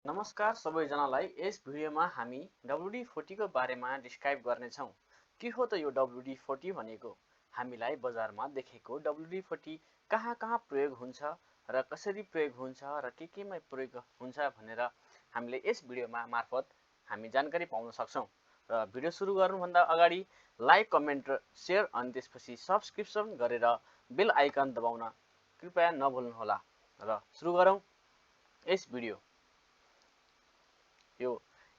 नमस्कार सबैजनालाई। यस भिडियोमा हामी WD-40 को बारेमा डिस्क्राइब गर्नेछौँ। के हो त यो WD-40 भनेको? हामीलाई बजारमा देखेको WD-40 कहाँ प्रयोग हुन्छ र कसरी प्रयोग हुन्छ र केमा प्रयोग हुन्छ भनेर हामीले यस भिडियोमा मार्फत हामी जानकारी पाउन सक्छौँ। र भिडियो सुरु गर्नुभन्दा अगाडि लाइक, कमेन्ट र शेयर अनि त्यसपछि सब्सक्रिप्सन गरेर बेल आइकन दबाउन कृपया नभुल्नुहोला। र सुरु गरौँ यस भिडियो।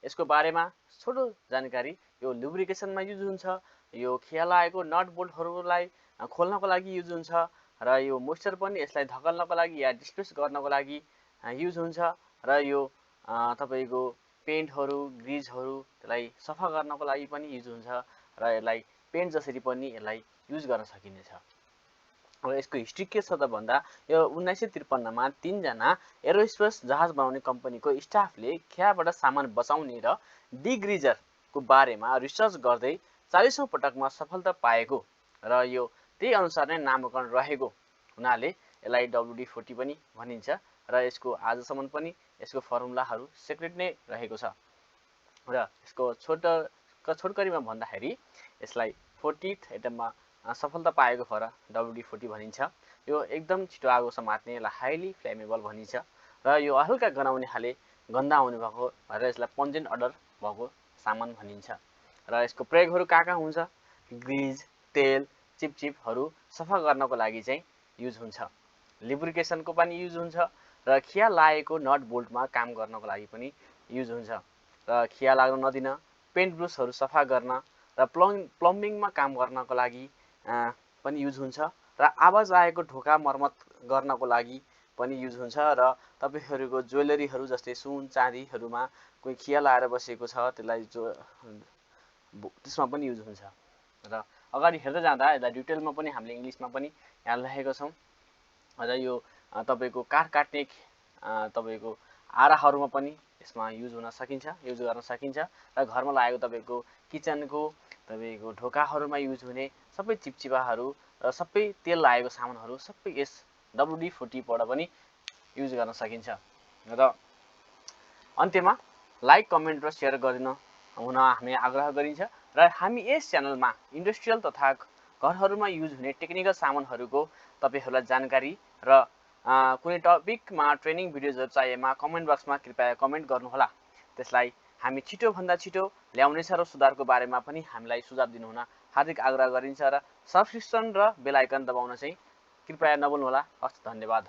यसको बारेमा छोटो जानकारी। यो लुब्रिकेसनमा युज हुन्छ। यो खिया लागेको नट बोल्टहरूलाई खोल्नको लागि युज हुन्छ र यो मोइस्चर पनि यसलाई धकल्नको लागि या डिस्प्लेस गर्नको लागि युज हुन्छ र यो तपाईको पेन्टहरू, ग्रिजहरू त्यसलाई सफा गर्नको लागि पनि युज हुन्छ र यसलाई पेन्ट जसरी पनि यसलाई युज गर्न सकिनेछ। र यसको हिस्ट्री के छ त भन्दा यो 1953 मा 3 जना एरोस्पेस जहाज बनाउने कम्पनीको स्टाफले खियाबाट सामान बचाउने र डिग्रिजरको बारेमा रिसर्च गर्दै 40औं पटकमा सफलता पाएको र यो त्यही अनुसार नै नामकरण रहेको हुनाले यसलाई WD-40 पनि भनिन्छ र यसको आजसम्म पनि यसको फर्मुलाहरू सिक्रेट नै रहेको छ। र यसको छोटकरीमा भन्दाखेरि यसलाई 40th एटममा सफलता पाएको भएर WD-40 भनिन्छ। यो एकदम छिटो आगो समात्ने, यसलाई हाइली फ्लेमेबल भनिन्छ र यो हल्का गनाउने खाले गन्दा आउने भएको भएर यसलाई पन्जेन्ट अर्डर भएको सामान भनिन्छ। र यसको प्रयोगहरू कहाँ हुन्छ? ग्रिज, तेल, चिपचिपहरू सफा गर्नको लागि चाहिँ युज हुन्छ। लुब्रिकेसनको पनि युज हुन्छ र खिया लागेको नट बोल्टमा काम गर्नको लागि पनि युज हुन्छ र खिया लाग्न नदिन, पेन्ट ब्रुसहरू सफा गर्न र प्लम्बिङमा काम गर्नको लागि पनि युज हुन्छ र आवाज आएको ढोका मर्मत गर्नको लागि पनि युज हुन्छ र तपाईहरुको ज्वेलरीहरू जस्तै सुन चाँदीहरुमा कोही खिया लाएर बसेको छ त्यसलाई त्यसमा पनि युज हुन्छ। र अगाडि हेर्दै जाँदा यसलाई डिटेलमा पनि हामीले इंग्लिशमा पनि यहाँ लेखेको छौं र यो तपाईको काठ काट्ने तपाईको आराहरुमा पनि यसमा युज गर्न सकिन्छ र घरमा लागेको तपाईको किचनको तपाईको ढोकाहरुमा युज हुने सबै चिपचिपाहरू र सबै तेल लागेको सामानहरू सबै यस WD-40 बाट पनि युज गर्न सकिन्छ। र अन्त्यमा लाइक, कमेन्ट र शेयर गरिदिन हुन हामी आग्रह गरिन्छ र हामी यस च्यानलमा इन्डस्ट्रियल तथा घरहरुमा युज हुने टेक्निकल सामानहरुको तपाईहरुलाई जानकारी र कुनै टपिकमा ट्रेनिङ भिडियोजहरु चाहिएमा कमेन्ट बक्समा कृपया कमेन्ट गर्नुहोला। त्यसलाई हामी छिटो भन्दा छिटो ल्याउनेछ र सुधारको बारेमा पनि हामीलाई सुझाव दिनुहुन हार्दिक आग्रह गरिन्छ र सब्सक्रिप्सन र बेल आइकन दबाउन चाहिँ कृपया नभुल्नुहोला। हस्, धन्यवाद।